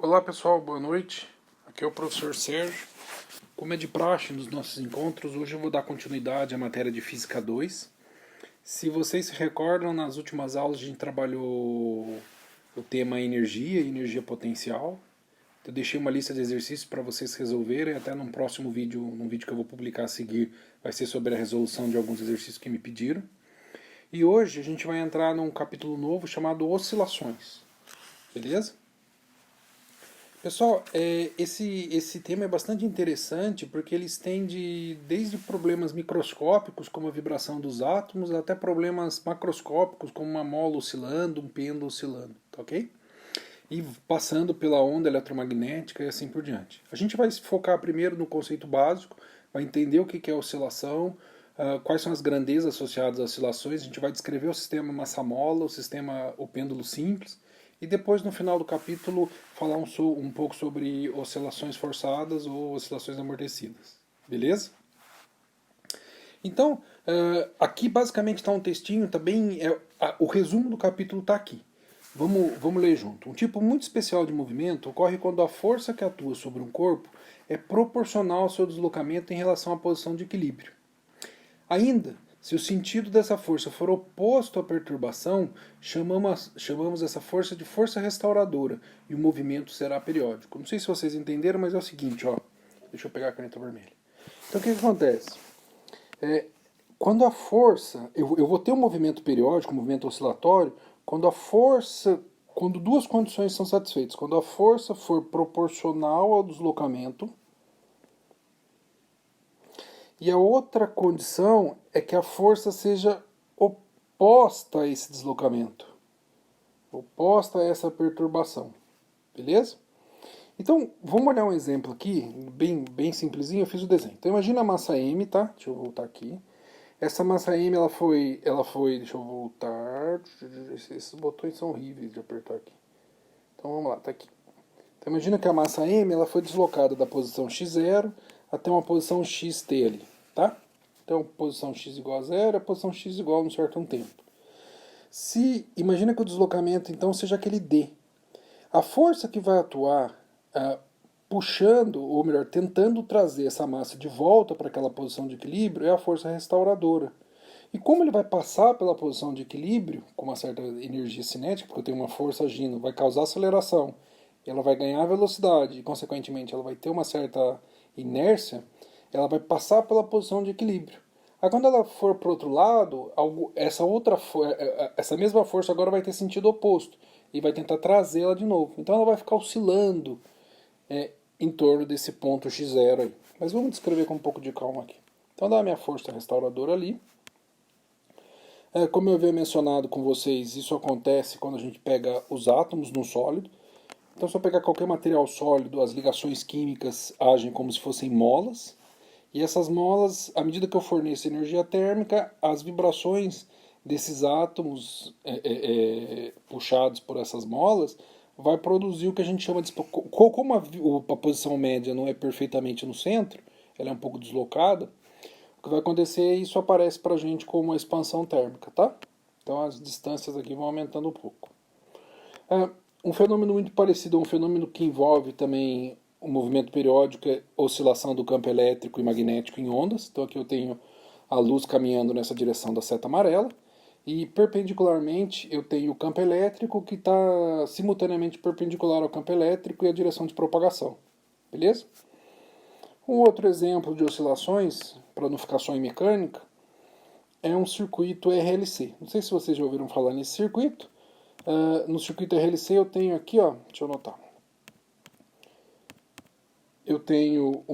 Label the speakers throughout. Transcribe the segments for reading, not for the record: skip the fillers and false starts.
Speaker 1: Olá pessoal, boa noite. Aqui é o professor Sérgio. Como é de praxe nos nossos encontros, hoje eu vou dar continuidade à matéria de Física 2. Se vocês se recordam, nas últimas aulas a gente trabalhou o tema energia e energia potencial. Eu deixei uma lista de exercícios para vocês resolverem, até num próximo vídeo, num vídeo que eu vou publicar a seguir, vai ser sobre a resolução de alguns exercícios que me pediram. E hoje a gente vai entrar num capítulo novo chamado oscilações. Beleza? Pessoal, esse tema é bastante interessante porque ele estende desde problemas microscópicos, como a vibração dos átomos, até problemas macroscópicos, como uma mola oscilando, um pêndulo oscilando, tá ok? E passando pela onda eletromagnética e assim por diante. A gente vai se focar primeiro no conceito básico, vai entender o que é oscilação, quais são as grandezas associadas às oscilações, a gente vai descrever o sistema massa-mola, o pêndulo simples, e depois, no final do capítulo, falar um pouco sobre oscilações forçadas ou oscilações amortecidas. Beleza? Então, aqui basicamente está um textinho, o resumo do capítulo está aqui. Vamos ler junto. Um tipo muito especial de movimento ocorre quando a força que atua sobre um corpo é proporcional ao seu deslocamento em relação à posição de equilíbrio. Ainda, se o sentido dessa força for oposto à perturbação, chamamos essa força de força restauradora e o movimento será periódico. Não sei se vocês entenderam, mas é o seguinte, ó. Deixa eu pegar a caneta vermelha. Então o que acontece? Quando a força, eu vou ter um movimento periódico, um movimento oscilatório, quando duas condições são satisfeitas. Quando a força for proporcional ao deslocamento, e a outra condição é que a força seja oposta a esse deslocamento, oposta a essa perturbação. Beleza? Então, vamos olhar um exemplo aqui, bem simplesinho, eu fiz o desenho. Então, imagina a massa M, tá? Deixa eu voltar aqui. Essa massa M, ela foi, deixa eu voltar, esses botões são horríveis de apertar aqui. Então, vamos lá, tá aqui. Então, imagina que a massa M, ela foi deslocada da posição x0 até uma posição xt ali, tá? Então, posição x igual a 0, a posição x igual a um certo tempo. Imagina que o deslocamento, então, seja aquele d. A força que vai atuar puxando, ou melhor, tentando trazer essa massa de volta para aquela posição de equilíbrio é a força restauradora. E como ele vai passar pela posição de equilíbrio, com uma certa energia cinética, porque eu tenho uma força agindo, vai causar aceleração, ela vai ganhar velocidade e, consequentemente, ela vai ter uma certa inércia, ela vai passar pela posição de equilíbrio. Aí, quando ela for para o outro lado, essa mesma força agora vai ter sentido oposto e vai tentar trazê-la de novo. Então, ela vai ficar oscilando em torno desse ponto x0 aí. Mas vamos descrever com um pouco de calma aqui. Então, dá a minha força restauradora ali. Como eu havia mencionado com vocês, isso acontece quando a gente pega os átomos num sólido. Então, se eu pegar qualquer material sólido, as ligações químicas agem como se fossem molas. E essas molas, à medida que eu forneço energia térmica, as vibrações desses átomos puxados por essas molas vai produzir o que a gente chama de... Como a posição média não é perfeitamente no centro, ela é um pouco deslocada, o que vai acontecer é isso aparece para a gente como uma expansão térmica, tá? Então as distâncias aqui vão aumentando um pouco. Um fenômeno muito parecido, um fenômeno que envolve também o movimento periódico, é a oscilação do campo elétrico e magnético em ondas. Então aqui eu tenho a luz caminhando nessa direção da seta amarela, e perpendicularmente eu tenho o campo elétrico que está simultaneamente perpendicular ao campo elétrico e a direção de propagação. Beleza? Um outro exemplo de oscilações, para não ficar só em mecânica, é um circuito RLC. Não sei se vocês já ouviram falar nesse circuito. No circuito RLC eu tenho aqui, ó, deixa eu anotar. Eu tenho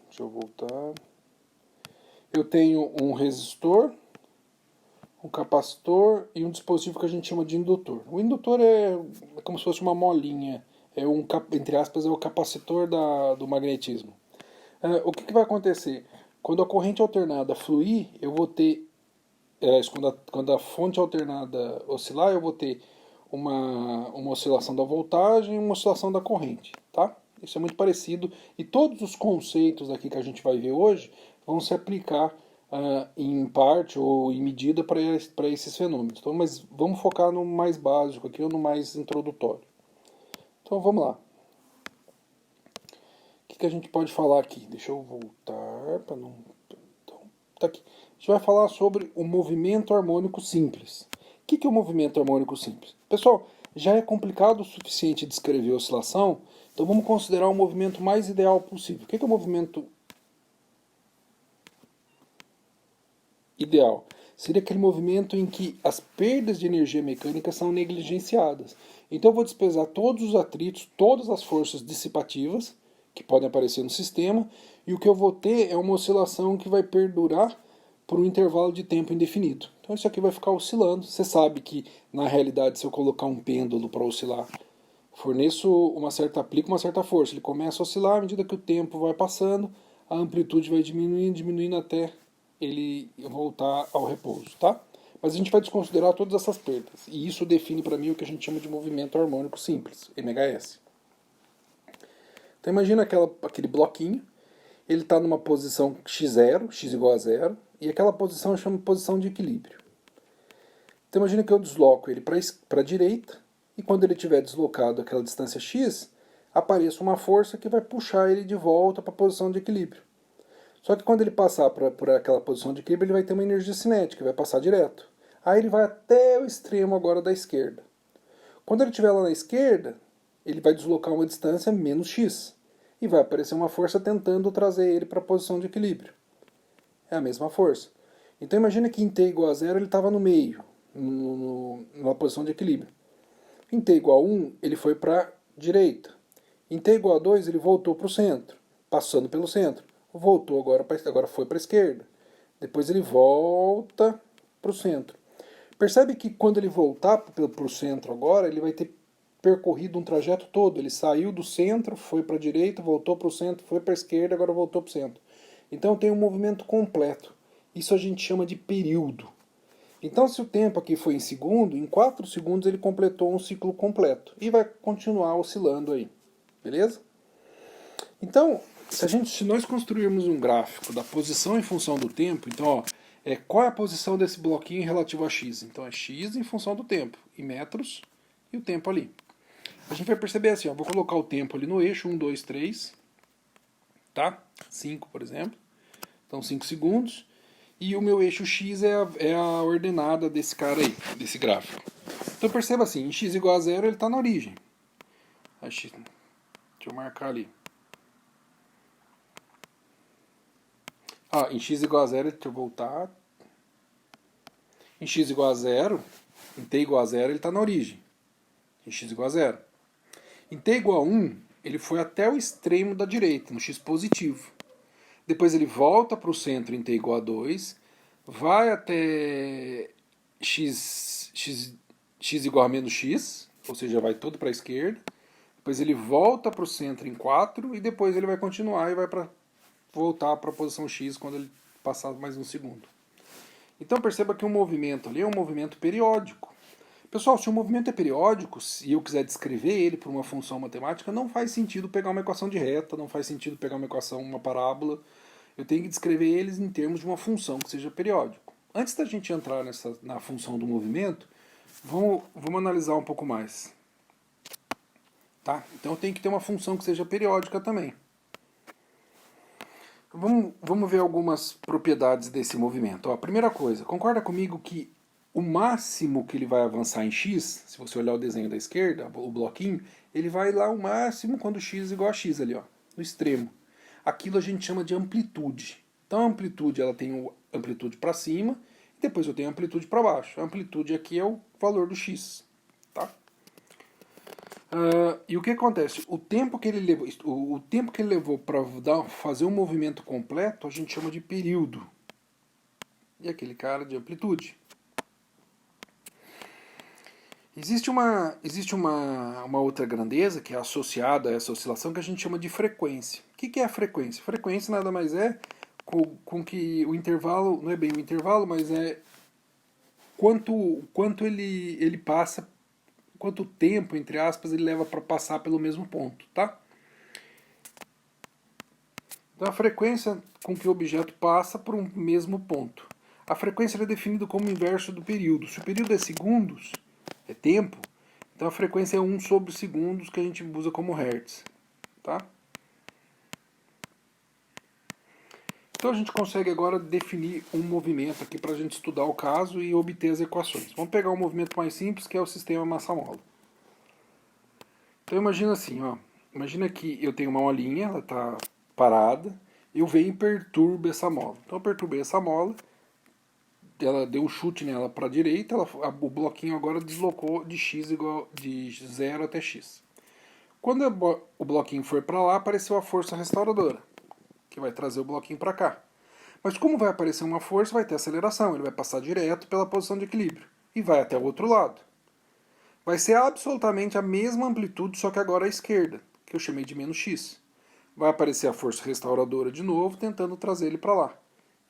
Speaker 1: deixa eu voltar. Eu tenho um resistor, um capacitor e um dispositivo que a gente chama de indutor. O indutor é como se fosse uma molinha, entre aspas, é o capacitor do magnetismo. O que vai acontecer? Quando a corrente alternada fluir, eu vou ter, quando a fonte alternada oscilar, eu vou ter uma oscilação da voltagem e uma oscilação da corrente, tá? Isso é muito parecido, e todos os conceitos aqui que a gente vai ver hoje vão se aplicar em parte ou em medida para esses fenômenos. Então, mas vamos focar no mais básico aqui, ou no mais introdutório. Então vamos lá. O que a gente pode falar aqui? Deixa eu voltar para não... Então, tá aqui. A gente vai falar sobre o movimento harmônico simples. O que é o movimento harmônico simples? Pessoal, já é complicado o suficiente descrever a oscilação, então vamos considerar o movimento mais ideal possível. O que é o movimento ideal? Seria aquele movimento em que as perdas de energia mecânica são negligenciadas. Então eu vou despesar todos os atritos, todas as forças dissipativas que podem aparecer no sistema, e o que eu vou ter é uma oscilação que vai perdurar por um intervalo de tempo indefinido. Então isso aqui vai ficar oscilando. Você sabe que, na realidade, se eu colocar um pêndulo para oscilar, aplico uma certa força, ele começa a oscilar à medida que o tempo vai passando, a amplitude vai diminuindo até ele voltar ao repouso, tá? Mas a gente vai desconsiderar todas essas perdas, e isso define para mim o que a gente chama de movimento harmônico simples, MHS. Então imagina aquele bloquinho, ele está numa posição x0, x igual a 0, e aquela posição eu chamo de posição de equilíbrio. Então imagina que eu desloco ele para a direita, e quando ele estiver deslocado aquela distância x, apareça uma força que vai puxar ele de volta para a posição de equilíbrio. Só que quando ele passar por aquela posição de equilíbrio, ele vai ter uma energia cinética, vai passar direto. Aí ele vai até o extremo agora da esquerda. Quando ele estiver lá na esquerda, ele vai deslocar uma distância menos x. E vai aparecer uma força tentando trazer ele para a posição de equilíbrio. É a mesma força. Então imagina que em t igual a 0 ele estava no meio, numa posição de equilíbrio. Em t igual a 1 ele foi para a direita. Em t igual a 2 ele voltou para o centro, passando pelo centro. Voltou agora foi para a esquerda. Depois ele volta para o centro. Percebe que quando ele voltar para o centro agora, ele vai ter percorrido um trajeto todo. Ele saiu do centro, foi para a direita, voltou para o centro, foi para a esquerda, agora voltou para o centro. Então tem um movimento completo. Isso a gente chama de período. Então se o tempo aqui foi em segundo, em 4 segundos ele completou um ciclo completo. E vai continuar oscilando aí. Beleza? Então, se nós construirmos um gráfico da posição em função do tempo, então, ó, qual é a posição desse bloquinho relativo a x? Então é x em função do tempo, em metros, e o tempo ali. A gente vai perceber assim, ó, vou colocar o tempo ali no eixo, 1, 2, 3, tá? 5, por exemplo. Então 5 segundos. E o meu eixo x é a ordenada desse cara aí, desse gráfico. Então perceba assim, em x igual a 0 ele está na origem. Deixa eu marcar ali. Em x igual a 0, deixa eu voltar. Em x igual a 0, em t igual a 0, ele está na origem. Em x igual a 0. Em t igual a 1, ele foi até o extremo da direita, no x positivo. Depois ele volta para o centro em t igual a 2, vai até x igual a menos x, ou seja, vai todo para a esquerda. Depois ele volta para o centro em 4 e depois ele vai continuar e vai voltar para a posição x quando ele passar mais um segundo. Então perceba que o movimento ali é um movimento periódico. Pessoal, se o movimento é periódico, se eu quiser descrever ele por uma função matemática, não faz sentido pegar uma equação de reta, não faz sentido pegar uma parábola. Eu tenho que descrever eles em termos de uma função que seja periódico. Antes da gente entrar na função do movimento, vamos analisar um pouco mais. Tá? Então eu tenho que ter uma função que seja periódica também. Vamos ver algumas propriedades desse movimento. A primeira coisa, concorda comigo que o máximo que ele vai avançar em x, se você olhar o desenho da esquerda, o bloquinho, ele vai lá o máximo quando x é igual a x ali, ó, no extremo. Aquilo a gente chama de amplitude. Então a amplitude ela tem amplitude para cima e depois eu tenho amplitude para baixo. A amplitude aqui é o valor do x. Tá? E o que acontece? O tempo que ele levou para fazer um movimento completo a gente chama de período. E aquele cara de amplitude. Existe uma outra grandeza que é associada a essa oscilação que a gente chama de frequência. O que é a frequência? Frequência nada mais é com que o intervalo, não é bem o intervalo, mas é quanto ele passa, quanto tempo, entre aspas, ele leva para passar pelo mesmo ponto, tá? Então a frequência com que o objeto passa por um mesmo ponto. A frequência é definida como o inverso do período. Se o período é segundos, é tempo, Então a frequência é 1 sobre segundos, que a gente usa como hertz. Tá? Então a gente consegue agora definir um movimento aqui para a gente estudar o caso e obter as equações. Vamos pegar um movimento mais simples, que é o sistema massa-mola. Então imagina assim, ó. Imagina que eu tenho uma molinha, ela está parada, eu venho e perturbo essa mola. Então eu perturbei essa mola, ela deu um chute nela para a direita, o bloquinho agora deslocou de x igual de 0 até x. Quando o bloquinho for para lá, apareceu a força restauradora, que vai trazer o bloquinho para cá. Mas como vai aparecer uma força, vai ter aceleração, ele vai passar direto pela posição de equilíbrio e vai até o outro lado. Vai ser absolutamente a mesma amplitude, só que agora à esquerda, que eu chamei de menos x. Vai aparecer a força restauradora de novo, tentando trazer ele para lá.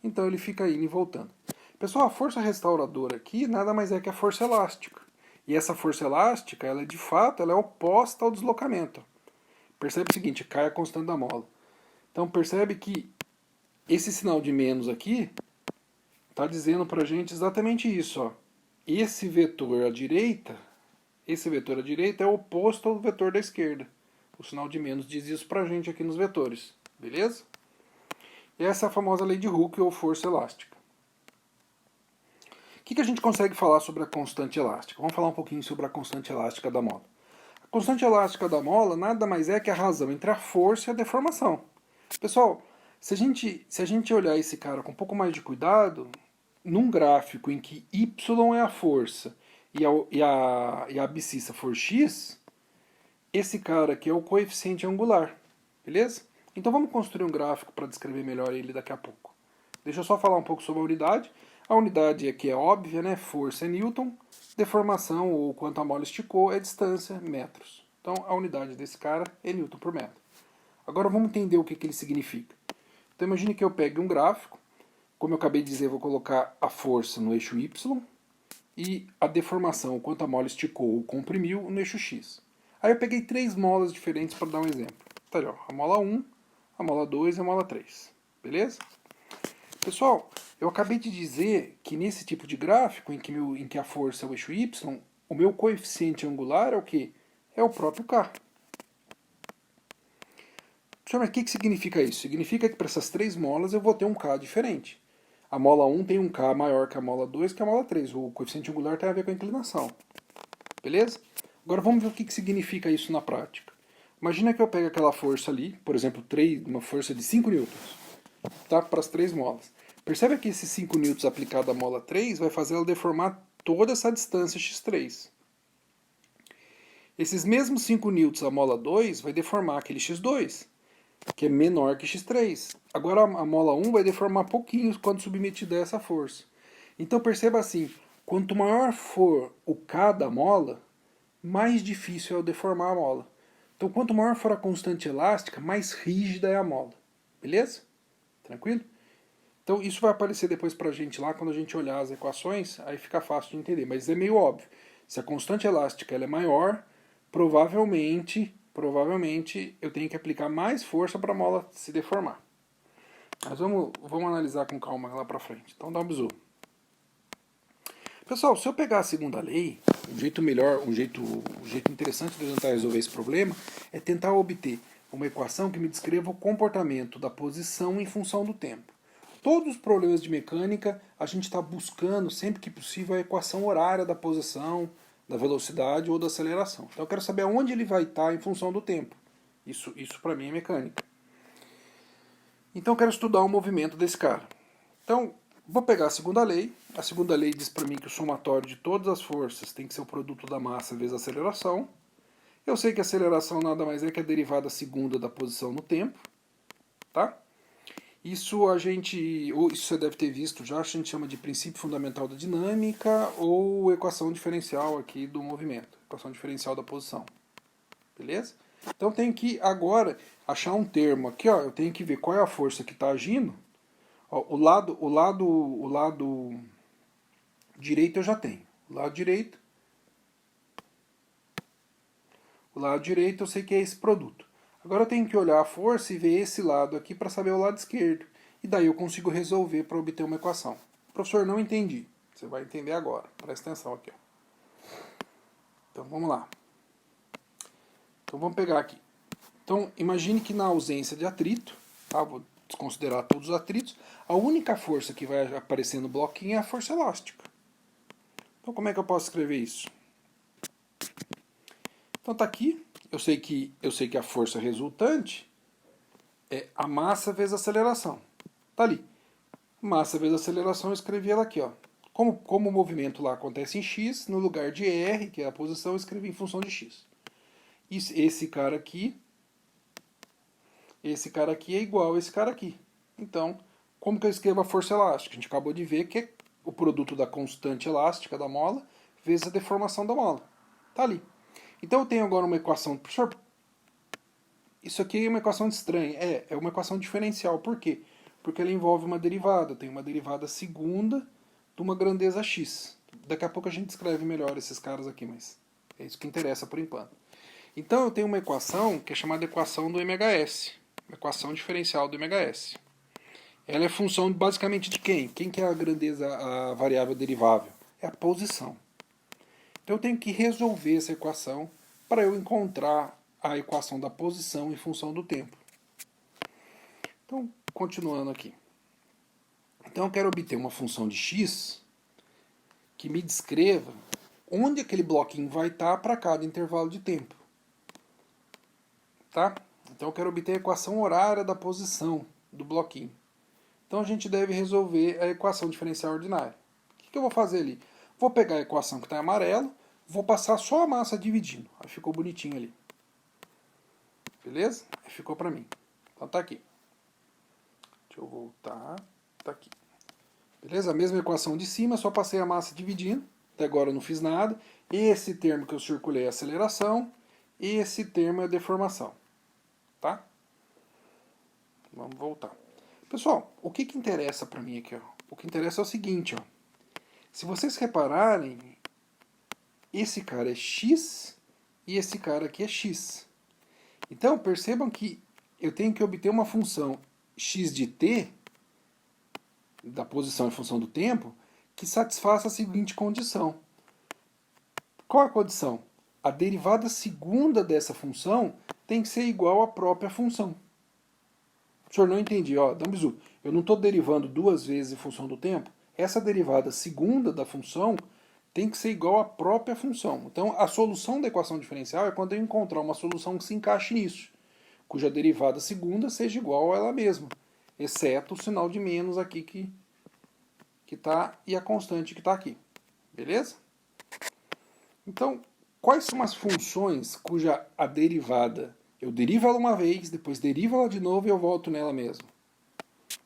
Speaker 1: Então ele fica indo e voltando. Pessoal, a força restauradora aqui nada mais é que a força elástica. E essa força elástica, ela de fato, ela é oposta ao deslocamento. Percebe o seguinte, cai a constante da mola. Então percebe que esse sinal de menos aqui está dizendo para a gente exatamente isso. Ó. Esse vetor à direita é oposto ao vetor da esquerda. O sinal de menos diz isso para a gente aqui nos vetores. Beleza? E essa é a famosa lei de Hooke ou força elástica. O que a gente consegue falar sobre a constante elástica? Vamos falar um pouquinho sobre a constante elástica da mola. A constante elástica da mola nada mais é que a razão entre a força e a deformação. Pessoal, se a gente olhar esse cara com um pouco mais de cuidado, num gráfico em que y é a força e a abscissa for x, esse cara aqui é o coeficiente angular, beleza? Então vamos construir um gráfico para descrever melhor ele daqui a pouco. Deixa eu só falar um pouco sobre a unidade. A unidade aqui é óbvia, né? Força é newton, deformação, ou quanto a mola esticou, é distância, metros. Então a unidade desse cara é newton por metro. Agora vamos entender o que ele significa. Então imagine que eu pegue um gráfico, como eu acabei de dizer, eu vou colocar a força no eixo y e a deformação, o quanto a mola esticou ou comprimiu, no eixo x. Aí eu peguei 3 molas diferentes para dar um exemplo. Tá ali, ó, a mola 1, a mola 2 e a mola 3. Beleza? Pessoal, eu acabei de dizer que nesse tipo de gráfico, em que a força é o eixo y, o meu coeficiente angular é o quê? É o próprio k. Mas o que significa isso? Significa que para essas 3 molas eu vou ter um k diferente. A mola 1 tem um k maior que a mola 2 que a mola 3. O coeficiente angular tem a ver com a inclinação. Beleza? Agora vamos ver o que significa isso na prática. Imagina que eu pego aquela força ali, por exemplo, uma força de 5 newtons, tá? Para as 3 molas. Percebe que esses 5 newtons aplicado à mola 3 vai fazer ela deformar toda essa distância x3. Esses mesmos 5 newtons à mola 2 vai deformar aquele x2, que é menor que x3. Agora a mola 1 vai deformar pouquinho quando submetida a essa força. Então perceba assim, quanto maior for o K da mola, mais difícil é o deformar a mola. Então quanto maior for a constante elástica, mais rígida é a mola. Beleza? Tranquilo? Então isso vai aparecer depois pra gente lá, quando a gente olhar as equações, aí fica fácil de entender. Mas é meio óbvio. Se a constante elástica ela é maior, provavelmente eu tenho que aplicar mais força para a mola se deformar. Mas vamos analisar com calma lá para frente. Então dá um bisu. Pessoal, se eu pegar a segunda lei, um jeito melhor, um jeito interessante de tentar resolver esse problema é tentar obter uma equação que me descreva o comportamento da posição em função do tempo. Todos os problemas de mecânica, a gente está buscando, sempre que possível, a equação horária da posição, da velocidade ou da aceleração. Então eu quero saber onde ele vai estar em função do tempo. Isso para mim é mecânica. Então eu quero estudar o movimento desse cara. Então, vou pegar a segunda lei. A segunda lei diz para mim que o somatório de todas as forças tem que ser o produto da massa vezes a aceleração. Eu sei que a aceleração nada mais é que a derivada segunda da posição no tempo. Tá? Isso você deve ter visto já, a gente chama de princípio fundamental da dinâmica ou equação diferencial aqui do movimento, equação diferencial da posição. Beleza? Então eu tenho que agora achar um termo aqui, ó, eu tenho que ver qual é a força que está agindo. Ó, o lado direito eu já tenho. O lado direito eu sei que é esse produto. Agora eu tenho que olhar a força e ver esse lado aqui para saber o lado esquerdo. E daí eu consigo resolver para obter uma equação. Professor, não entendi. Você vai entender agora. Presta atenção aqui. Ó. Então vamos lá. Então vamos pegar aqui. Então imagine que na ausência de atrito, tá? Vou desconsiderar todos os atritos, a única força que vai aparecer no bloquinho é a força elástica. Então como é que eu posso escrever isso? Então tá aqui, eu sei que a força resultante é a massa vezes a aceleração. Tá ali. Massa vezes aceleração, eu escrevi ela aqui, ó. Como o movimento lá acontece em x, no lugar de r, que é a posição, eu escrevi em função de x. Esse cara aqui é igual a esse cara aqui. Então, como que eu escrevo a força elástica? A gente acabou de ver que é o produto da constante elástica da mola vezes a deformação da mola. Tá ali. Então eu tenho agora uma equação. Professor, isso aqui é uma equação estranha. É uma equação diferencial. Por quê? Porque ela envolve uma derivada. Tem uma derivada segunda de uma grandeza x. Daqui a pouco a gente escreve melhor esses caras aqui, mas é isso que interessa por enquanto. Então eu tenho uma equação que é chamada equação do MHS. Equação diferencial do MHS. Ela é função basicamente de quem? Quem que é a grandeza, a variável derivável? É a posição. Então eu tenho que resolver essa equação para eu encontrar a equação da posição em função do tempo. Então, continuando aqui. Então eu quero obter uma função de x que me descreva onde aquele bloquinho vai estar para cada intervalo de tempo. Tá? Então eu quero obter a equação horária da posição do bloquinho. Então a gente deve resolver a equação diferencial ordinária. O que eu vou fazer ali? Vou pegar a equação que está em amarelo, vou passar só a massa dividindo. Aí ficou bonitinho ali. Beleza? Aí ficou para mim. Então tá aqui. Deixa eu voltar. Tá aqui. Beleza? A mesma equação de cima, só passei a massa dividindo. Até agora eu não fiz nada. Esse termo que eu circulei é a aceleração. Esse termo é a deformação. Tá? Vamos voltar. Pessoal, o que interessa para mim aqui? Ó? O que interessa é o seguinte. Ó. Se vocês repararem, esse cara é x e esse cara aqui é x. Então, percebam que eu tenho que obter uma função x de t, da posição em função do tempo, que satisfaça a seguinte condição. Qual é a condição? A derivada segunda dessa função tem que ser igual à própria função. Senhor, não entendi. Ó, dá um bisu. Eu não estou derivando duas vezes em função do tempo. Essa derivada segunda da função tem que ser igual à própria função. Então, a solução da equação diferencial é quando eu encontrar uma solução que se encaixe nisso, cuja derivada segunda seja igual a ela mesma, exceto o sinal de menos aqui que está e a constante que está aqui. Beleza? Então, quais são as funções cuja a derivada eu derivo ela uma vez, depois derivo ela de novo e eu volto nela mesmo?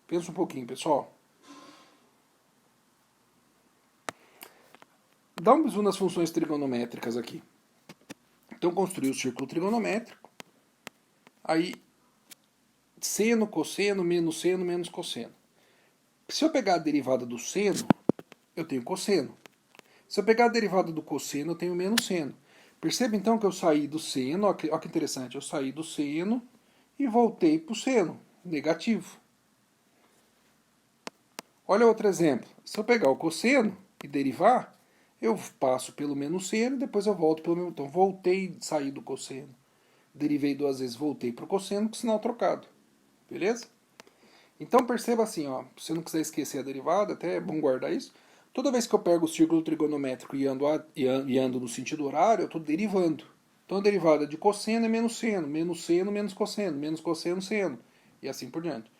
Speaker 1: Pensa um pouquinho, pessoal. Dá um bisu nas funções trigonométricas aqui. Então, construí o círculo trigonométrico. Aí, seno, cosseno, menos cosseno. Se eu pegar a derivada do seno, eu tenho cosseno. Se eu pegar a derivada do cosseno, eu tenho menos seno. Perceba então que eu saí do seno, olha que interessante, eu saí do seno e voltei para o seno, negativo. Olha outro exemplo. Se eu pegar o cosseno e derivar, eu passo pelo menos seno e depois eu volto pelo menos. Então, voltei, saí do cosseno. Derivei duas vezes, voltei para o cosseno com sinal trocado. Beleza? Então, perceba assim, ó, se você não quiser esquecer a derivada, até é bom guardar isso. Toda vez que eu pego o círculo trigonométrico e ando no sentido horário, eu estou derivando. Então, a derivada de cosseno é menos seno, menos cosseno, seno, e assim por diante.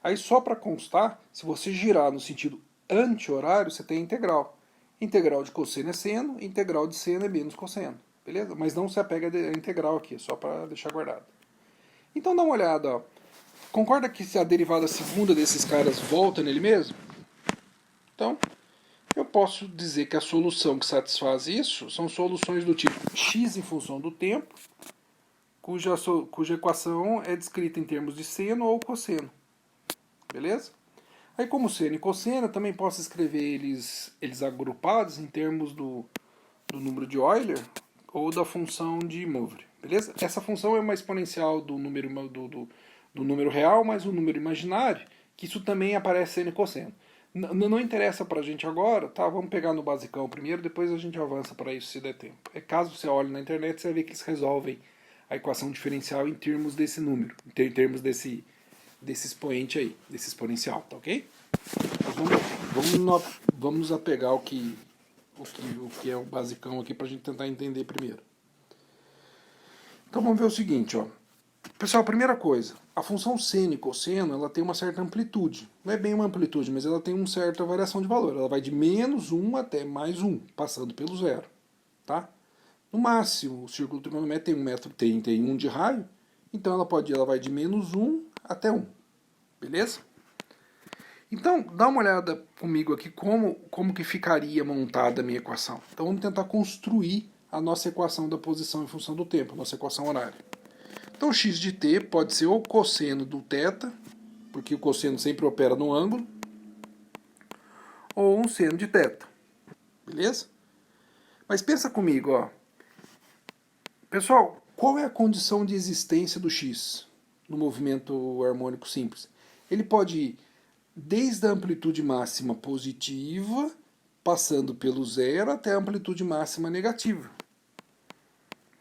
Speaker 1: Aí, só para constar, se você girar no sentido anti-horário, você tem a integral. Integral de cosseno é seno, integral de seno é menos cosseno. Beleza? Mas não se apega à integral aqui, só para deixar guardado. Então, dá uma olhada. Ó. Concorda que se a derivada segunda desses caras volta nele mesmo? Então, eu posso dizer que a solução que satisfaz isso são soluções do tipo x em função do tempo, cuja equação é descrita em termos de seno ou cosseno. Beleza? Aí, como seno e cosseno, eu também posso escrever eles agrupados em termos do número de Euler ou da função de Moivre. Beleza? Essa função é uma exponencial do número real mais um número imaginário, que isso também aparece seno e cosseno. Não interessa pra gente agora, tá? Vamos pegar no basicão primeiro, depois a gente avança para isso se der tempo. É caso você olhe na internet, você vai ver que eles resolvem a equação diferencial em termos desse número, em termos desse expoente aí, desse exponencial, tá ok? Mas vamos nos apegar o que é o basicão aqui pra gente tentar entender primeiro. Então vamos ver o seguinte, ó. Pessoal, primeira coisa, a função seno e cosseno, ela tem uma certa amplitude. Não é bem uma amplitude, mas ela tem uma certa variação de valor. Ela vai de -1 até +1, passando pelo zero. Tá? No máximo, o círculo trigonométrico tem 1 metro, tem 1 de raio, então ela vai de -1 até 1. Beleza? Então, dá uma olhada comigo aqui como que ficaria montada a minha equação. Então vamos tentar construir a nossa equação da posição em função do tempo, a nossa equação horária. Então x de t pode ser o cosseno do θ, porque o cosseno sempre opera no ângulo, ou um seno de θ. Beleza? Mas pensa comigo, ó. Pessoal, qual é a condição de existência do x no movimento harmônico simples? Ele pode ir desde a amplitude máxima positiva, passando pelo zero, até a amplitude máxima negativa.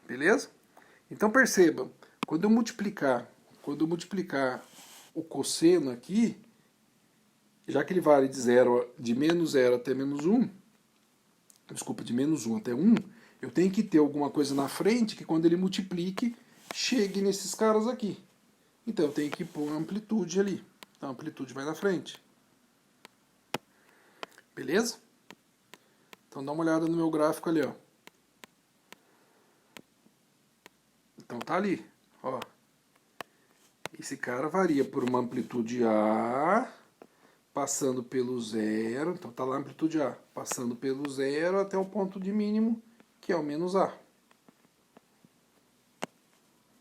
Speaker 1: Beleza? Então percebam, quando eu multiplicar o cosseno aqui, já que ele vale de -0 até -1, desculpa, de -1 até 1, eu tenho que ter alguma coisa na frente que quando ele multiplique, chegue nesses caras aqui. Então eu tenho que pôr uma amplitude ali. Então a amplitude vai na frente. Beleza? Então dá uma olhada no meu gráfico ali, ó. Então tá ali, ó. Esse cara varia por uma amplitude A, passando pelo zero, então tá lá a amplitude A, passando pelo zero até o ponto de mínimo, que é o -A.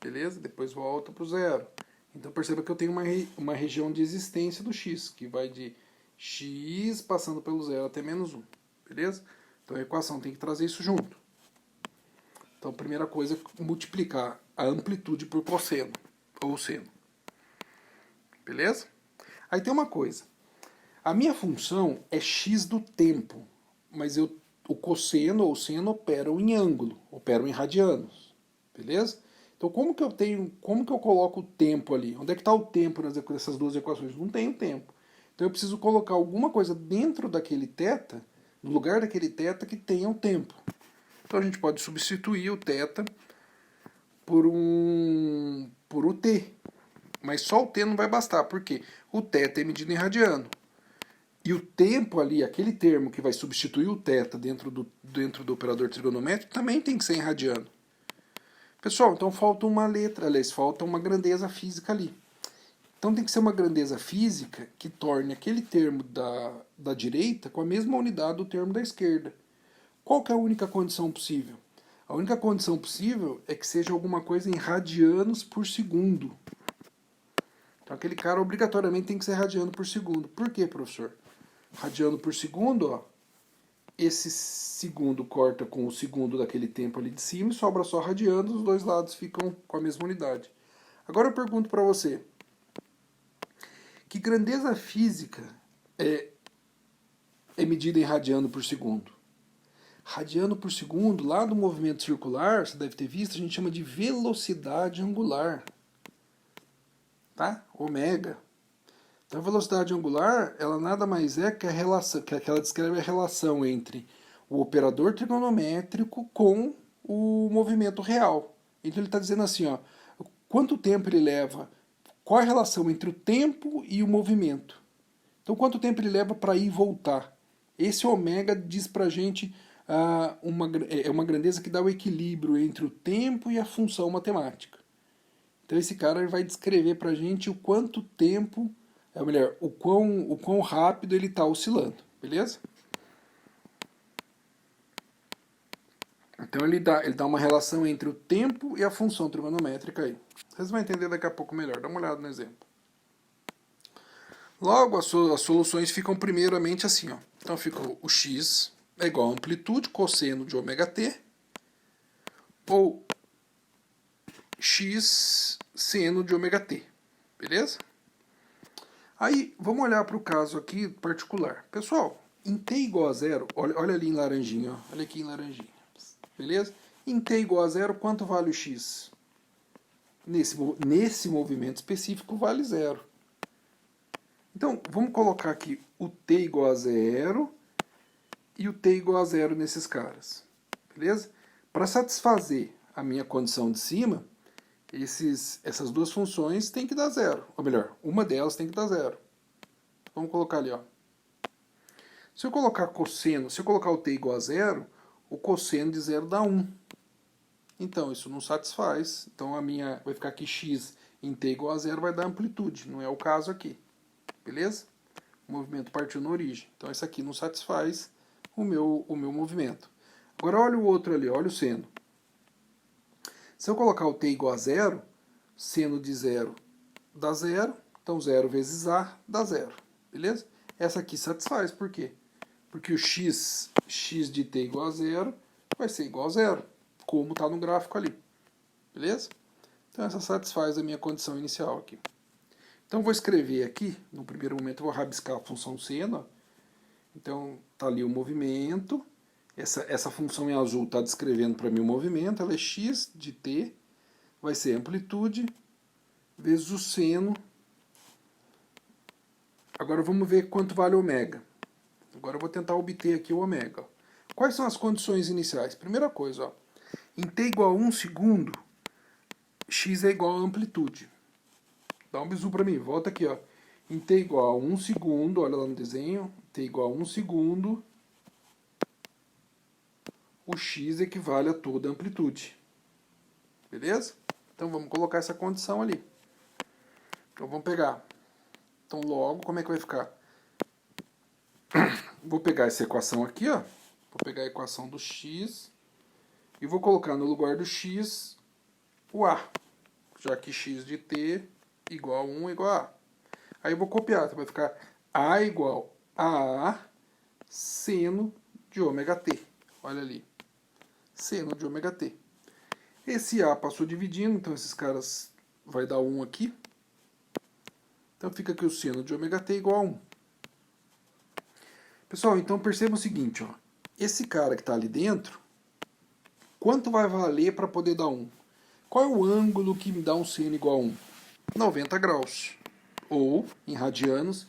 Speaker 1: Beleza? Depois volta para o zero. Então perceba que eu tenho uma região de existência do x, que vai de x passando pelo zero até -1. Beleza? Então a equação tem que trazer isso junto. Então a primeira coisa é multiplicar a amplitude por cosseno, ou seno. Beleza? Aí tem uma coisa. A minha função é x do tempo, mas o cosseno ou o seno operam em ângulo, operam em radianos. Beleza? Então como que eu coloco o tempo ali? Onde é que está o tempo nessas duas equações? Não tem o tempo. Então eu preciso colocar alguma coisa dentro daquele θ, no lugar daquele θ que tenha o tempo. Então a gente pode substituir o θ por o t. Mas só o t não vai bastar, porque o θ é medido em radiano. E o tempo ali, aquele termo que vai substituir o θ dentro do operador trigonométrico, também tem que ser em radiano. Pessoal, então falta uma letra, aliás, falta uma grandeza física ali. Então tem que ser uma grandeza física que torne aquele termo da direita com a mesma unidade do termo da esquerda. Qual que é a única condição possível? A única condição possível é que seja alguma coisa em radianos por segundo. Então aquele cara obrigatoriamente tem que ser radiano por segundo. Por quê, professor? Radiano por segundo, ó, esse segundo corta com o segundo daquele tempo ali de cima e sobra só radianos, os dois lados ficam com a mesma unidade. Agora eu pergunto para você, que grandeza física é medida em radiano por segundo? Radiano por segundo, lá do movimento circular, você deve ter visto, a gente chama de velocidade angular. Tá? Ômega. Então a velocidade angular, ela nada mais é que a relação, que ela descreve a relação entre o operador trigonométrico com o movimento real. Então ele está dizendo assim, ó, quanto tempo ele leva, qual é a relação entre o tempo e o movimento. Então quanto tempo ele leva para ir e voltar. Esse ômega diz para a gente uma grandeza que dá o equilíbrio entre o tempo e a função matemática. Então esse cara vai descrever para a gente o quanto tempo, ou melhor, o quão rápido ele está oscilando, beleza? Então ele dá uma relação entre o tempo e a função trigonométrica aí. Vocês vão entender daqui a pouco melhor, dá uma olhada no exemplo. Logo, as soluções ficam primeiramente assim, ó. Então ficou o x é igual a amplitude cosseno de ômega t, ou x seno de ômega t, beleza? Aí, vamos olhar para o caso aqui particular. Pessoal, em t igual a zero, olha ali em laranjinha, ó, olha aqui em laranjinha, beleza? Em t igual a zero, quanto vale o x? Nesse movimento específico, vale zero. Então, vamos colocar aqui o t igual a zero e o t igual a zero nesses caras, beleza? Para satisfazer a minha condição de cima, essas duas funções têm que dar zero. Ou melhor, uma delas tem que dar zero. Vamos colocar ali, ó. Se eu colocar cosseno, se eu colocar o t igual a zero, o cosseno de zero dá 1. Então, isso não satisfaz. Então, a minha vai ficar aqui x em t igual a zero vai dar amplitude. Não é o caso aqui. Beleza? O movimento partiu na origem. Então, esse aqui não satisfaz o meu movimento. Agora, olha o outro ali, olha o seno. Se eu colocar o t igual a zero, seno de zero dá zero. Então, 0 vezes a dá zero. Beleza? Essa aqui satisfaz. Por quê? Porque o x de t igual a zero vai ser igual a zero, como está no gráfico ali. Beleza? Então, essa satisfaz a minha condição inicial aqui. Então, vou escrever aqui, no primeiro momento, eu vou rabiscar a função seno. Então, está ali o movimento. Essa função em azul está descrevendo para mim o movimento. Ela é x de t, vai ser amplitude, vezes o seno. Agora, vamos ver quanto vale o ômega. Agora, eu vou tentar obter aqui o ômega. Quais são as condições iniciais? Primeira coisa, ó, em t igual a 1 segundo, x é igual a amplitude. Dá um bisu para mim, volta aqui, ó. Em t igual a 1 segundo, olha lá no desenho, t igual a 1 segundo, o x equivale a toda a amplitude. Beleza? Então vamos colocar essa condição ali. Então vamos pegar. Então logo, como é que vai ficar? Vou pegar essa equação aqui, ó. Vou pegar a equação do x e vou colocar no lugar do x o a. Já que x de t igual a 1 igual a a. Aí eu vou copiar, então vai ficar a igual a seno de ômega t. Olha ali. Seno de ômega t. Esse a passou dividindo, então esses caras vai dar 1 aqui. Então fica aqui o seno de ômega t igual a 1. Pessoal, então perceba o seguinte, ó. Esse cara que está ali dentro, quanto vai valer para poder dar 1? Qual é o ângulo que me dá um seno igual a 1? 90 graus. Ou, em radianos,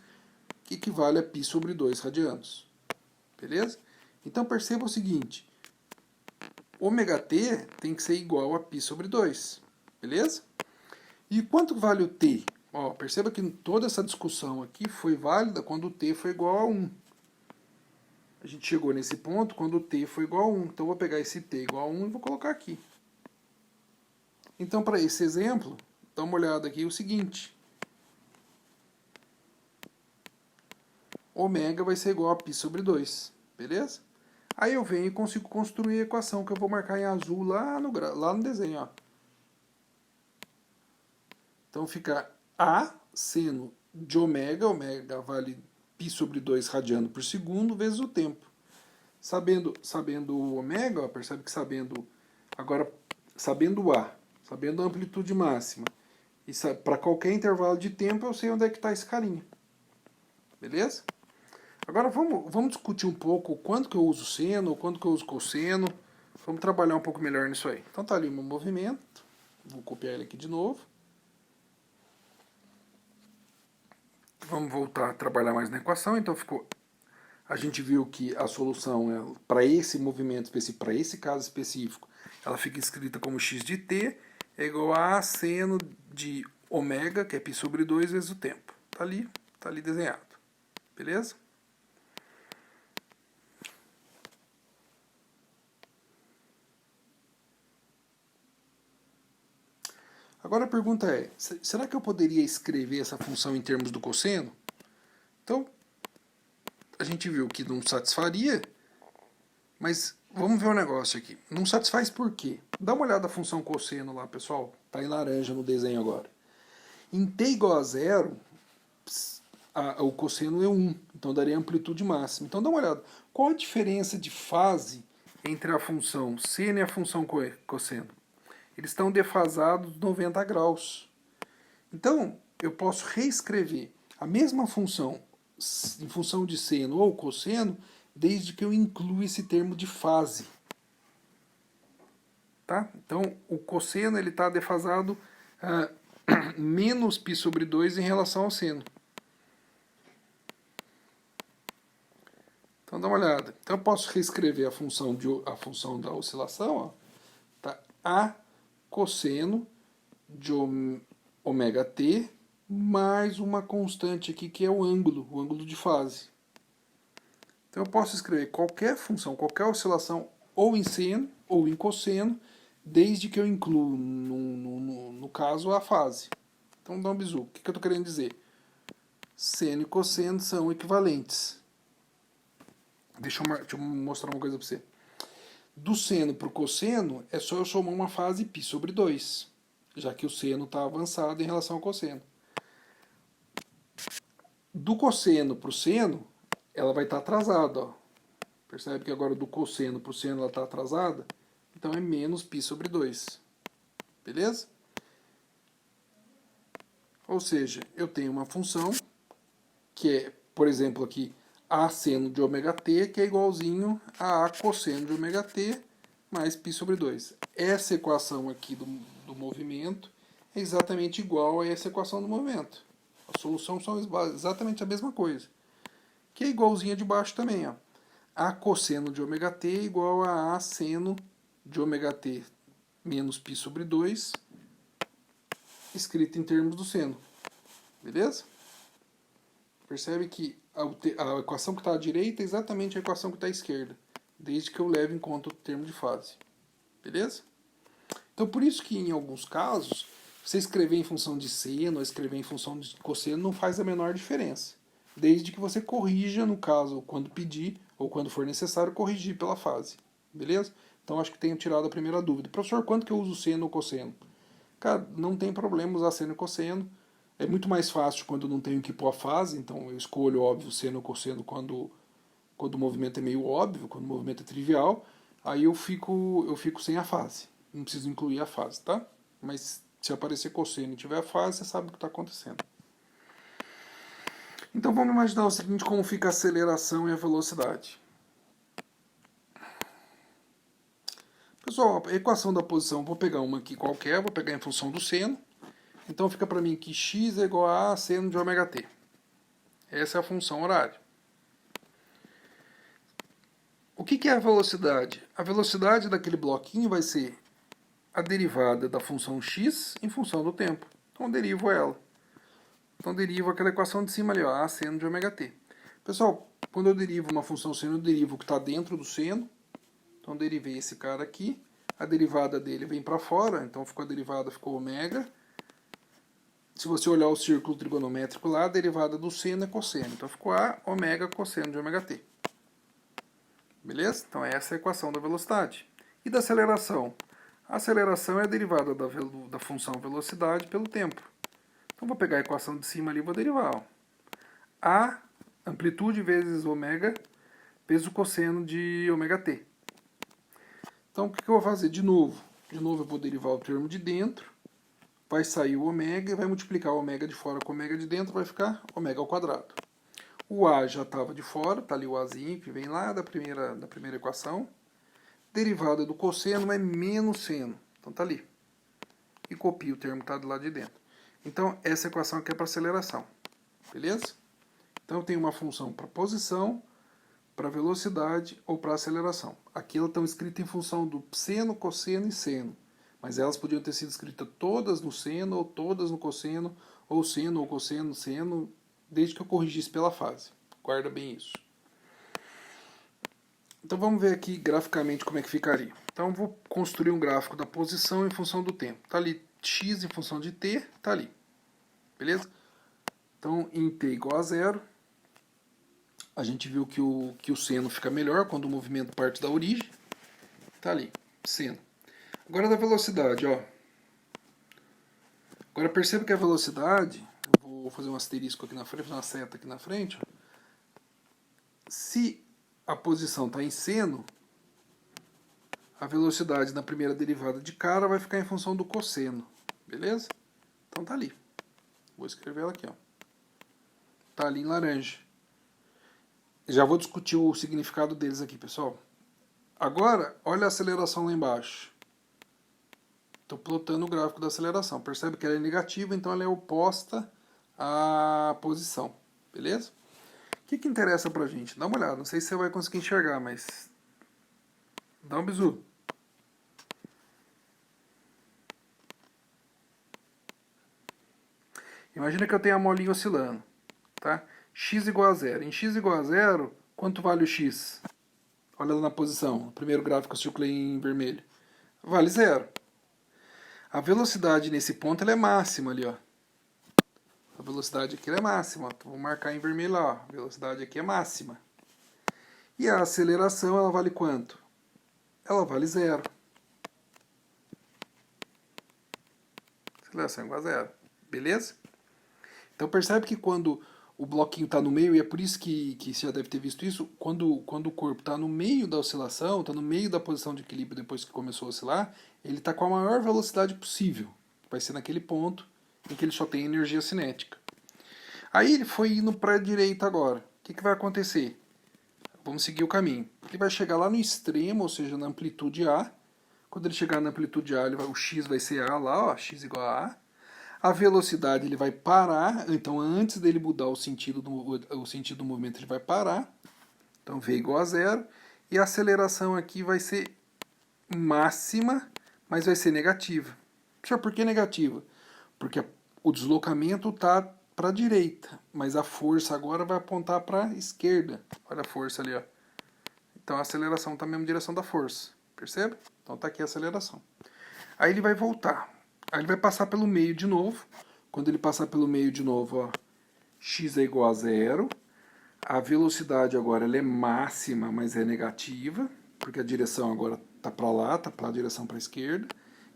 Speaker 1: que equivale a π sobre 2 radianos. Beleza? Então perceba o seguinte, ômega t tem que ser igual a π sobre 2. Beleza? E quanto vale o t? Ó, perceba que toda essa discussão aqui foi válida quando o t foi igual a 1. A gente chegou nesse ponto quando o t foi igual a 1. Então eu vou pegar esse t igual a 1 e vou colocar aqui. Então, para esse exemplo, dá uma olhada aqui o seguinte. Ômega vai ser igual a π sobre 2. Beleza? Aí eu venho e consigo construir a equação que eu vou marcar em azul lá no desenho. Ó. Então fica a seno de ômega. Ômega vale π sobre 2 radiano por segundo vezes o tempo. Sabendo o ômega, ó, percebe que sabendo o a, sabendo a amplitude máxima, e para qualquer intervalo de tempo eu sei onde é que está esse carinha. Beleza? Agora vamos discutir um pouco quando que eu uso seno, quando que eu uso cosseno. Vamos trabalhar um pouco melhor nisso aí. Então tá ali o meu movimento. Vou copiar ele aqui de novo. Vamos voltar a trabalhar mais na equação. Então a gente viu que a solução para esse movimento específico, para esse caso específico, ela fica escrita como x de t é igual a seno de ômega, que é π sobre 2 vezes o tempo. Tá ali desenhado. Beleza? Agora a pergunta é, será que eu poderia escrever essa função em termos do cosseno? Então, a gente viu que não satisfaria, mas vamos ver um negócio aqui. Não satisfaz por quê? Dá uma olhada na função cosseno lá, pessoal. Está em laranja no desenho agora. Em t igual a 0, o cosseno é 1, então daria amplitude máxima. Então dá uma olhada. Qual a diferença de fase entre a função seno e a função cosseno? Eles estão defasados 90 graus. Então, eu posso reescrever a mesma função em função de seno ou cosseno, desde que eu inclua esse termo de fase. Tá? Então, o cosseno está defasado menos π sobre 2 em relação ao seno. Então, dá uma olhada. Então, eu posso reescrever a função da oscilação. Ó, tá? A cosseno de ômega t mais uma constante aqui que é o ângulo de fase. Então eu posso escrever qualquer função, qualquer oscilação ou em seno ou em cosseno, desde que eu incluo, no caso, a fase. Então dá um bisu. O que eu estou querendo dizer? Seno e cosseno são equivalentes. Deixa eu mostrar uma coisa para você. Do seno para o cosseno, é só eu somar uma fase π sobre 2, já que o seno está avançado em relação ao cosseno. Do cosseno para o seno, ela vai estar atrasada. Ó. Percebe que agora do cosseno para o seno ela está atrasada? Então é menos π sobre 2. Beleza? Ou seja, eu tenho uma função que é, por exemplo, aqui, A seno de ômega t, que é igualzinho a A cosseno de ômega t mais π sobre 2. Essa equação aqui do movimento é exatamente igual a essa equação do movimento. A solução são exatamente a mesma coisa. Que é igualzinha de baixo também. Ó. A cosseno de ômega t é igual a A seno de ômega t menos π sobre 2, escrito em termos do seno. Beleza? Percebe que a equação que está à direita é exatamente a equação que está à esquerda, desde que eu leve em conta o termo de fase. Beleza? Então, por isso que em alguns casos, você escrever em função de seno ou escrever em função de cosseno não faz a menor diferença, desde que você corrija, no caso, quando pedir, ou quando for necessário, corrigir pela fase. Beleza? Então, acho que tenho tirado a primeira dúvida. Professor, quanto que eu uso seno ou cosseno? Cara, não tem problema usar seno e cosseno. É muito mais fácil quando eu não tenho que pôr a fase, então eu escolho, óbvio, seno ou cosseno quando o movimento é meio óbvio, quando o movimento é trivial, aí eu fico sem a fase. Não preciso incluir a fase, tá? Mas se aparecer cosseno e tiver a fase, você sabe o que está acontecendo. Então vamos imaginar o seguinte, como fica a aceleração e a velocidade. Pessoal, a equação da posição, vou pegar uma aqui qualquer, vou pegar em função do seno. Então fica para mim que x é igual a seno de ômega t. Essa é a função horária. O que é a velocidade? A velocidade daquele bloquinho vai ser a derivada da função x em função do tempo. Então eu derivo ela. Então eu derivo aquela equação de cima ali, ó, a seno de ômega t. Pessoal, quando eu derivo uma função seno, eu derivo o que está dentro do seno. Então eu derivei esse cara aqui. A derivada dele vem para fora, então ficou a derivada, ficou ômega. Se você olhar o círculo trigonométrico lá, a derivada do seno é cosseno. Então ficou a ômega cosseno de ômega t. Beleza? Então essa é a equação da velocidade. E da aceleração? A aceleração é a derivada da função velocidade pelo tempo. Então vou pegar a equação de cima ali e vou derivar. Ó. A amplitude vezes ômega vezes o cosseno de ômega t. Então o que eu vou fazer? De novo eu vou derivar o termo de dentro. Vai sair o ômega e vai multiplicar o ômega de fora com o ômega de dentro, vai ficar ômega ao quadrado. O A já estava de fora, está ali o Azinho, que vem lá da primeira equação. Derivada do cosseno é menos seno, então está ali. E copia o termo que está do lado de dentro. Então, essa equação aqui é para aceleração. Beleza? Então, eu tenho uma função para posição, para velocidade ou para aceleração. Aqui elas estão escritas em função do seno, cosseno e seno. Mas elas podiam ter sido escritas todas no seno, ou todas no cosseno, ou seno, ou cosseno, seno, desde que eu corrigisse pela fase. Guarda bem isso. Então vamos ver aqui graficamente como é que ficaria. Então eu vou construir um gráfico da posição em função do tempo. Está ali x em função de t, está ali. Beleza? Então em t igual a 0, a gente viu que o seno fica melhor quando o movimento parte da origem. Está ali, seno. Agora da velocidade, ó. Agora perceba que a velocidade, eu vou fazer um asterisco aqui na frente, fazer uma seta aqui na frente. Ó. Se a posição está em seno, a velocidade na primeira derivada de cara vai ficar em função do cosseno. Beleza? Então tá ali. Vou escrever ela aqui, ó. Está ali em laranja. Já vou discutir o significado deles aqui, pessoal. Agora, olha a aceleração lá embaixo. Estou plotando o gráfico da aceleração. Percebe que ela é negativa, então ela é oposta à posição. Beleza? O que interessa pra gente? Dá uma olhada. Não sei se você vai conseguir enxergar, mas... dá um bisu. Imagina que eu tenho a molinha oscilando. Tá? X igual a zero. Em x igual a zero, quanto vale o x? Olha lá na posição. O primeiro gráfico que eu circulei em vermelho. Vale zero. A velocidade nesse ponto ela é máxima ali, ó. A velocidade aqui é máxima. Ó. Vou marcar em vermelho lá. Ó. A velocidade aqui é máxima. E a aceleração ela vale quanto? Ela vale zero. Aceleração igual a zero. Beleza? Então percebe que quando o bloquinho está no meio, e é por isso que você já deve ter visto isso, quando o corpo está no meio da oscilação, está no meio da posição de equilíbrio depois que começou a oscilar, ele está com a maior velocidade possível. Vai ser naquele ponto em que ele só tem energia cinética. Aí ele foi indo para a direita agora. O que vai acontecer? Vamos seguir o caminho. Ele vai chegar lá no extremo, ou seja, na amplitude A. Quando ele chegar na amplitude A, o x vai ser A lá, ó, x igual a A. A velocidade ele vai parar, então antes dele mudar o sentido do movimento ele vai parar. Então v igual a zero. E a aceleração aqui vai ser máxima, mas vai ser negativa. Por que negativa? Porque o deslocamento está para a direita, mas a força agora vai apontar para a esquerda. Olha a força ali, ó. Então a aceleração está na mesma direção da força. Percebe? Então está aqui a aceleração. Aí ele vai voltar. Aí ele vai passar pelo meio de novo. Quando ele passar pelo meio de novo, ó, x é igual a zero. A velocidade agora ela é máxima, mas é negativa, porque a direção agora está para lá, está para a direção para a esquerda.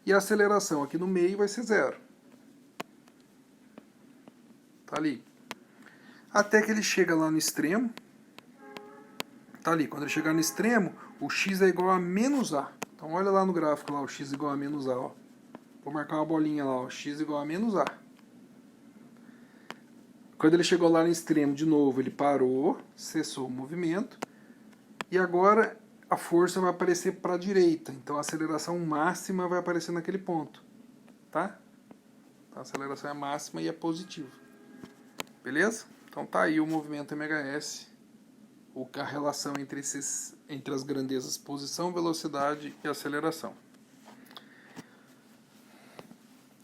Speaker 1: E a aceleração aqui no meio vai ser zero. Tá ali. Até que ele chega lá no extremo. Tá ali. Quando ele chegar no extremo, o x é igual a menos a. Então olha lá no gráfico, lá, o x igual a menos a. Ó. Vou marcar uma bolinha lá, ó, x igual a menos a. Quando ele chegou lá no extremo de novo, ele parou, cessou o movimento. E agora a força vai aparecer para a direita. Então a aceleração máxima vai aparecer naquele ponto. Tá? Então, a aceleração é máxima e é positiva. Beleza? Então tá aí o movimento MHS. A relação entre as grandezas posição, velocidade e aceleração.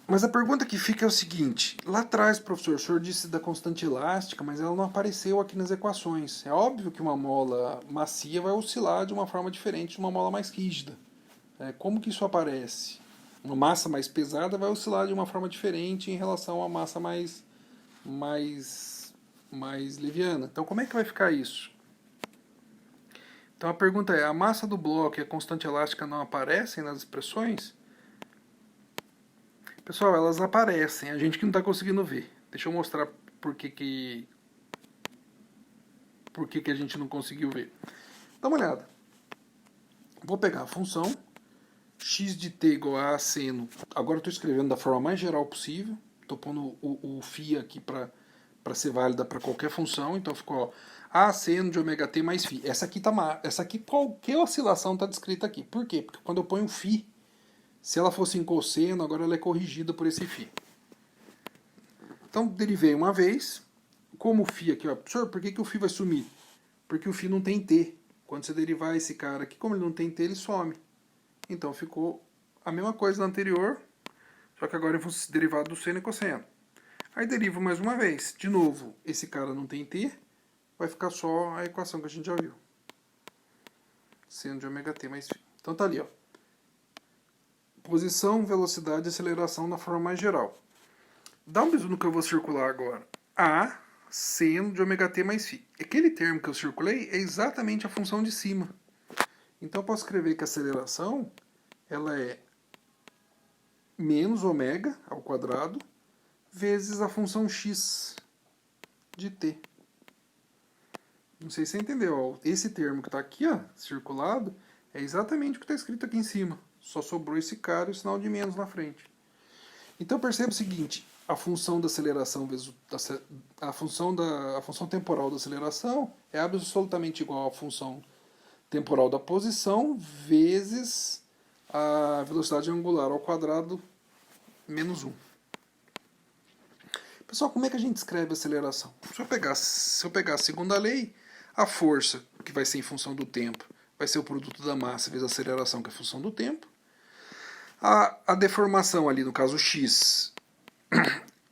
Speaker 1: Mas a pergunta que fica é o seguinte: lá atrás, professor, o senhor disse da constante elástica, mas ela não apareceu aqui nas equações. É óbvio que uma mola macia vai oscilar de uma forma diferente de uma mola mais rígida. Como que isso aparece? Uma massa mais pesada vai oscilar de uma forma diferente em relação a uma massa mais leviana. Então como é que vai ficar isso? Então a pergunta é: a massa do bloco e a constante elástica não aparecem nas expressões? Pessoal, elas aparecem, a gente que não está conseguindo ver. Deixa eu mostrar por que a gente não conseguiu ver. Dá uma olhada. Vou pegar a função x de t igual a seno. Agora estou escrevendo da forma mais geral possível. Estou pondo o φ aqui para ser válida para qualquer função. Então ficou ó, a seno de ômega t mais φ. Essa aqui qualquer oscilação está descrita aqui. Por quê? Porque quando eu ponho φ, se ela fosse em cosseno, agora ela é corrigida por esse φ. Então, derivei uma vez. Como o φ aqui, ó, professor, por que o φ vai sumir? Porque o φ não tem t. Quando você derivar esse cara aqui, como ele não tem t, ele some. Então, ficou a mesma coisa da anterior, só que agora é derivado do seno e cosseno. Aí derivo mais uma vez. De novo, esse cara não tem t, vai ficar só a equação que a gente já viu. Seno de ômega t mais φ. Então, tá ali, ó. Posição, velocidade e aceleração na forma mais geral. Dá um bisu no que eu vou circular agora. A seno de ômega t mais φ. Aquele termo que eu circulei é exatamente a função de cima. Então eu posso escrever que a aceleração ela é menos ômega ao quadrado vezes a função x de t. Não sei se você entendeu. Ó. Esse termo que está aqui, ó, circulado, é exatamente o que está escrito aqui em cima. Só sobrou esse cara e o sinal de menos na frente. Então perceba o seguinte, a função da aceleração vezes a função temporal da aceleração é absolutamente igual à função temporal da posição vezes a velocidade angular ao quadrado menos 1. Pessoal, como é que a gente escreve a aceleração? Se eu pegar a segunda lei, a força, que vai ser em função do tempo, vai ser o produto da massa vezes a aceleração, que é a função do tempo. A deformação ali, no caso x,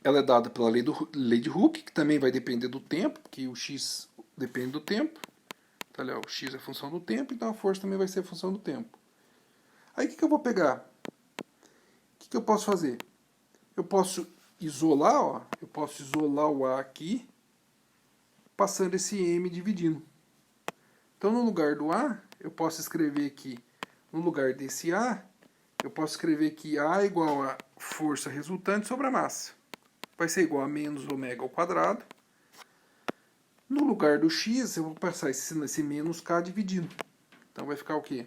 Speaker 1: ela é dada pela lei de Hooke, que também vai depender do tempo, porque o x depende do tempo. Então, ali, ó, o x é função do tempo, então a força também vai ser função do tempo. Aí o que eu vou pegar? O que eu posso fazer? Eu posso isolar, ó, eu posso isolar o A aqui, passando esse M dividindo. Então, no lugar do A, eu posso escrever aqui, no lugar desse A, eu posso escrever que A é igual a força resultante sobre a massa. Vai ser igual a menos ômega ao quadrado. No lugar do x, eu vou passar esse menos k dividindo. Então vai ficar o quê?